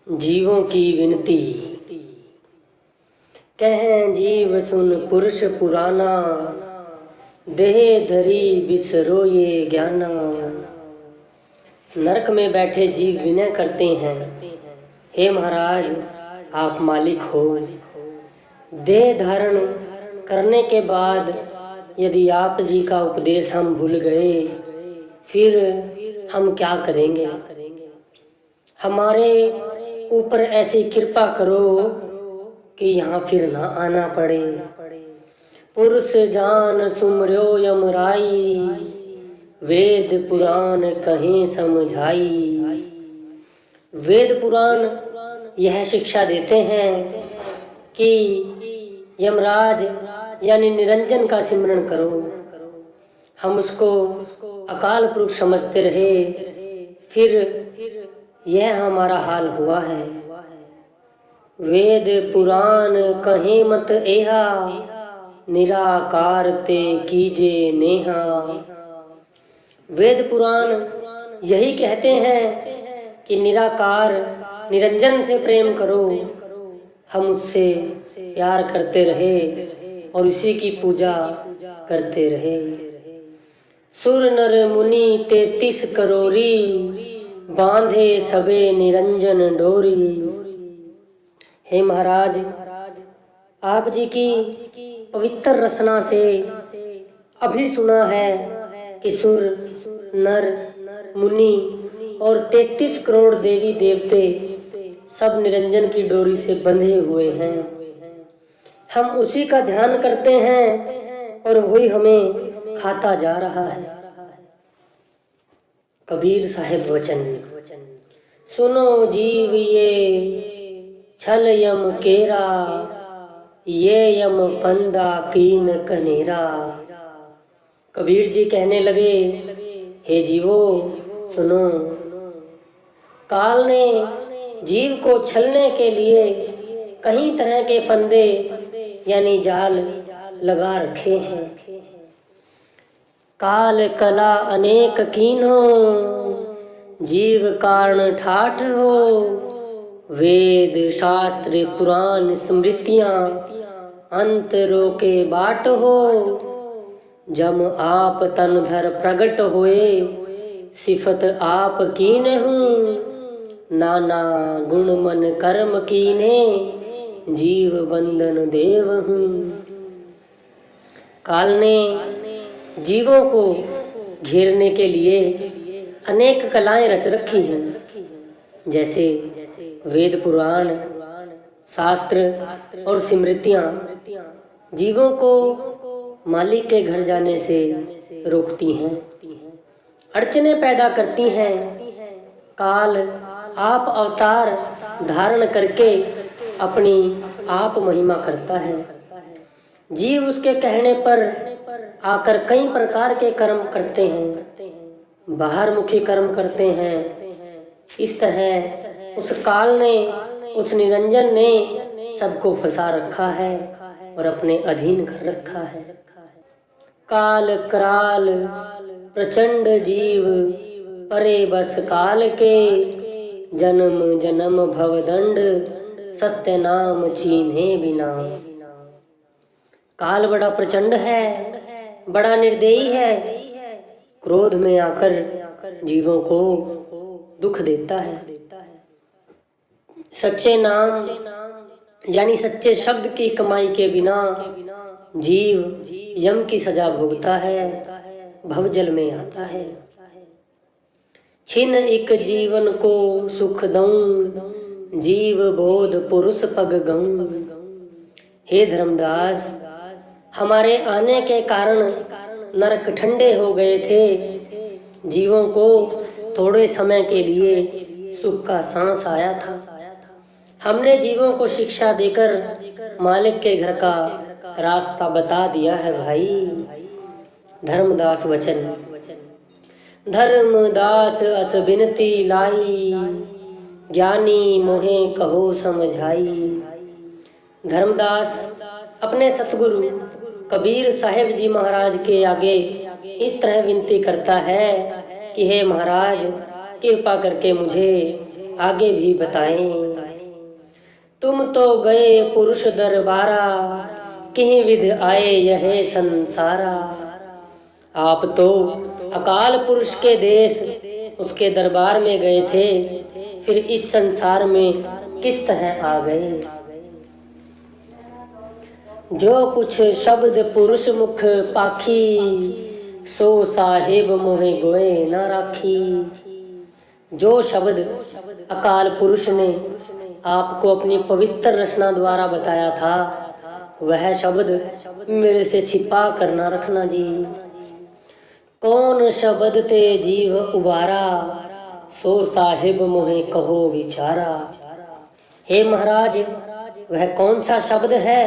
जीवों की विनती। कहें जीव सुन पुरुष पुराना, देह धरी बिसरो ये ज्ञाना। नरक में बैठे जीव विनय करते हैं, हे महाराज आप मालिक हो। देह धारण करने के बाद यदि आप जी का उपदेश हम भूल गए, फिर हम क्या करेंगे। हमारे ऊपर ऐसी कृपा करो कि यहाँ फिर ना आना पड़े। पुरुष जान सुमर्यो यमराई, वेद पुराण कहीं समझाई। वेद पुराण यह शिक्षा देते हैं कि यमराज यानी निरंजन का सिमरन करो। हम उसको अकाल पुरुष समझते रहे, फिर यह हमारा हाल हुआ है। वेद पुराण कहीं मत एहा, निराकार ते कीजे नेहा। वेद पुराण यही कहते हैं कि निराकार निरंजन से प्रेम करो। हम उससे प्यार करते रहे और उसी की पूजा करते रहे। सुर नर मुनि 33 करोरी, बांधे सबे निरंजन डोरी। हे महाराज आप जी की पवित्र रचना से अभी सुना है कि सुर नर मुनि और 33 करोड़ देवी देवते सब निरंजन की डोरी से बंधे हुए हैं। हम उसी का ध्यान करते हैं और वही हमें खाता जा रहा है। कबीर साहिब वचन, सुनो जीव ये छल यम केरा, ये यम फंदा कीन कनेरा। कबीर जी कहने लगे, हे जीवो सुनो, काल ने जीव को छलने के लिए कई तरह के फंदे यानी जाल लगा रखे हैं। काल कला अनेक कीन्हो, जीव कारण ठाठ हो। वेद शास्त्र पुराण स्मृतियाँ, अंतरों के बाट हो। जम आप तन धर प्रगट होए, सिफत आप कीने हूँ। नाना गुण मन कर्म कीने, जीव बंधन देव हूँ। काल ने जीवों को घेरने के लिए अनेक कलाएं रच रखी हैं, जैसे वेद पुराण, शास्त्र और स्मृतियाँ जीवों को मालिक के घर जाने से रोकती हैं, अड़चने पैदा करती हैं। काल आप अवतार धारण करके अपनी आप महिमा करता है। जीव उसके कहने पर आकर कई प्रकार के कर्म करते हैं, बाहर मुखी कर्म करते हैं। इस तरह उस काल ने, उस निरंजन ने सबको फंसा रखा है और अपने अधीन कर रखा है। काल कराल प्रचंड जीव, परे बस काल के। जन्म जन्म भवदंड, सत्य नाम चीन्हे बिना। काल बड़ा प्रचंड है, बड़ा निर्दयी है। क्रोध में आकर जीवों को दुख देता है। सच्चे नाम यानी सच्चे शब्द की कमाई के बिना जीव यम की सजा भोगता है, भवजल में आता है। छिन एक जीवन को सुख दऊं, जीव बोध पुरुष पग गऊं। हे धर्मदास, हमारे आने के कारण नरक ठंडे हो गए थे। जीवों को थोड़े समय के लिए सुख का सांस आया था। हमने जीवों को शिक्षा देकर मालिक के घर का रास्ता बता दिया है भाई। धर्मदास वचन, धर्मदास अस बिनती लाई, ज्ञानी मोहे कहो समझाई। धर्मदास अपने सतगुरु कबीर साहिब जी महाराज के आगे इस तरह विनती करता है कि हे महाराज, कृपा करके मुझे आगे भी बताएं। तुम तो गए पुरुष दरबारा, किहीं विध आए यह संसारा। आप तो अकाल पुरुष के देश उसके दरबार में गए थे, फिर इस संसार में किस तरह आ गए। जो कुछ शब्द पुरुष मुख पाखी, सो साहिब मोहे गोए न राखी। जो शब्द अकाल पुरुष ने आपको अपनी पवित्र रचना द्वारा बताया था, वह शब्द मेरे से छिपा कर न रखना जी। कौन शब्द ते जीव उबारा, सो साहिब मोहे कहो विचारा। हे महाराज, वह कौन सा शब्द है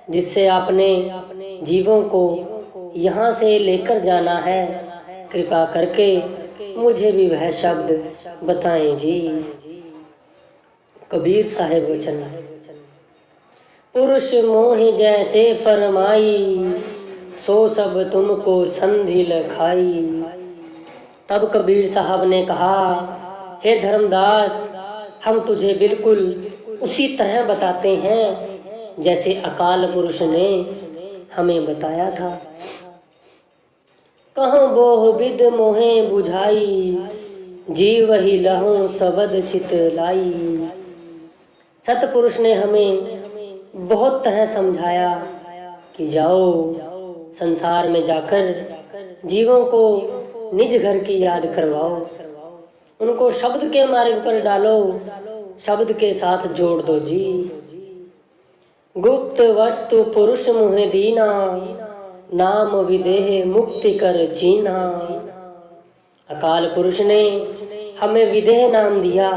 जिससे आपने जीवों को यहाँ से लेकर जाना है? कृपा करके मुझे भी वह शब्द बताएं जी। कबीर साहिब वचन। पुरुष मोहि जैसे फरमाई, सो सब तुमको संधि लखाई। तब कबीर साहब ने कहा, हे धर्मदास, हम तुझे बिल्कुल उसी तरह बताते हैं जैसे अकाल पुरुष ने हमें बताया था। कहूँ बोह विद मोहे बुझाई, जीव ही लहूं सबद चित लाई। सतपुरुष ने हमें बहुत तरह समझाया कि जाओ संसार में जाकर जीवों को निज घर की याद करवाओ, उनको शब्द के मार्ग पर डालो, शब्द के साथ जोड़ दो जी। गुप्त वस्तु पुरुष मुहे दीना, नाम विदेह मुक्ति कर जीना। अकाल पुरुष ने हमें विदेह नाम दिया,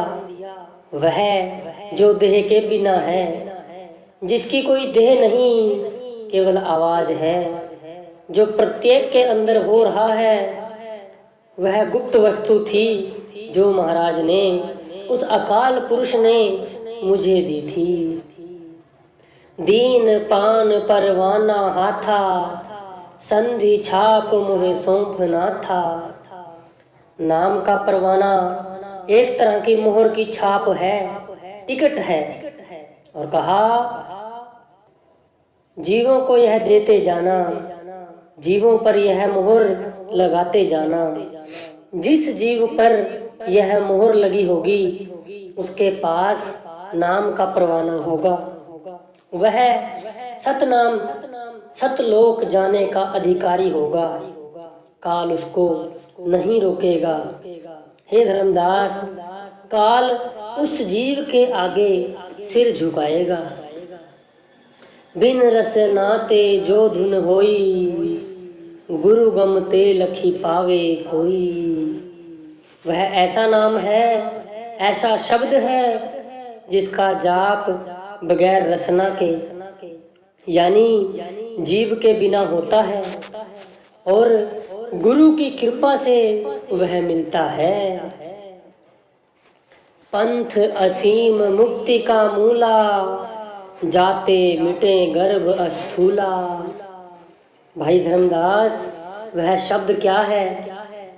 वह जो देह के बिना है, जिसकी कोई देह नहीं, केवल आवाज है। जो प्रत्येक के अंदर हो रहा है, वह गुप्त वस्तु थी जो महाराज ने, उस अकाल पुरुष ने मुझे दी थी। दीन पान परवाना हाथा, संधि छाप मुहे सौंप ना था। नाम का परवाना एक तरह की मोहर की छाप है, टिकट है, और कहा जीवों को यह देते जाना, जीवों पर यह मोहर लगाते जाना। जिस जीव पर यह मोहर लगी होगी, उसके पास नाम का परवाना होगा। वह सतनाम सतलोक जाने का अधिकारी होगा, काल उसको नहीं रोकेगा। हे धर्मदास, काल उस जीव के आगे सिर झुकाएगा। बिन रस नाते जो धुन होई, गुरु गमते लखी पावे कोई। वह ऐसा नाम है, ऐसा शब्द है जिसका जाप बगैर रसना के, यानी जीव के बिना होता है, और गुरु की कृपा से वह मिलता है। पंथ असीम मुक्ति का मूला, जाते मिटे गर्भ अस्थूला। भाई धर्मदास, वह शब्द क्या है?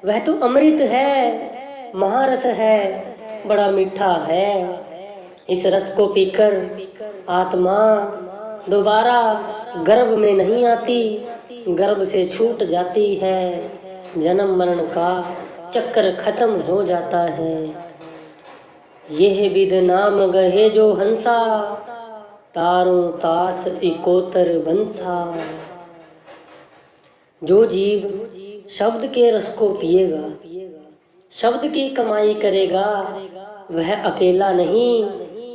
वह तो अमृत है, महारस है, बड़ा मीठा है। इस रस को पीकर आत्मा दोबारा गर्भ में नहीं आती, गर्भ से छूट जाती है, जन्म मरण का चक्कर खत्म हो जाता है। यह विद नाम गहे जो हंसा, तारों तास इकोतर बंसा। जो जीव शब्द के रस को पिएगा, शब्द की कमाई करेगा, वह अकेला नहीं,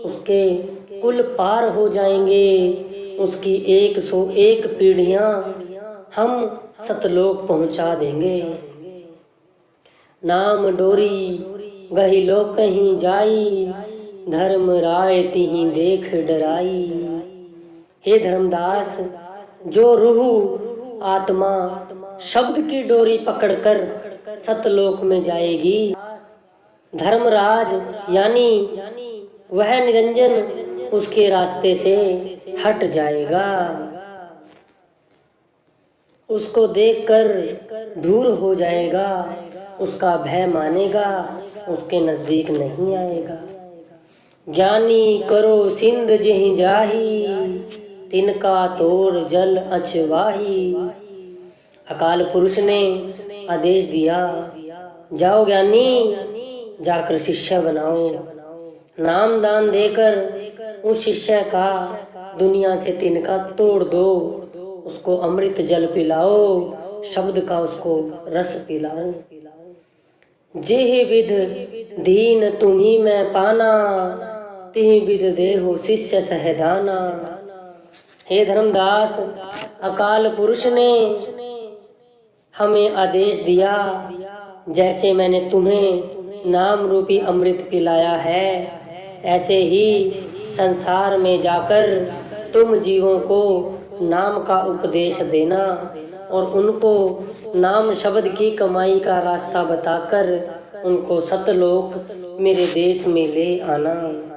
उसके कुल पार हो जाएंगे। उसकी 101 पीढ़ियां हम सतलोक पहुंचा देंगे। नाम डोरी गही लोक कहीं जाई, धर्म राय तिही देख डराई। हे धर्मदास, जो रूह आत्मा शब्द की डोरी पकड़कर सतलोक में जाएगी, धर्मराज यानी वह निरंजन उसके रास्ते से हट जाएगा। उसको देखकर दूर हो जाएगा, उसका भय मानेगा, उसके नजदीक नहीं आएगा। ज्ञानी करो सिंध जहीं जाही, तिनका तोर जल अचवाही। अकाल पुरुष ने आदेश दिया, जाओ ज्ञानी, जाकर शिष्य बनाओ। नाम दान देकर उस शिष्य का दुनिया से तिनका तोड़ दो, उसको अमृत जल पिलाओ, शब्द का उसको रस पिलाओ। जेहि विध दीन तुम्ही में पाना, तिहि विध देहो शिष्य सहदाना। हे धर्मदास, अकाल पुरुष ने हमें आदेश दिया, जैसे मैंने तुम्हें नाम रूपी अमृत पिलाया है, ऐसे ही संसार में जाकर तुम जीवों को नाम का उपदेश देना और उनको नाम शब्द की कमाई का रास्ता बताकर उनको सतलोक मेरे देश में ले आना।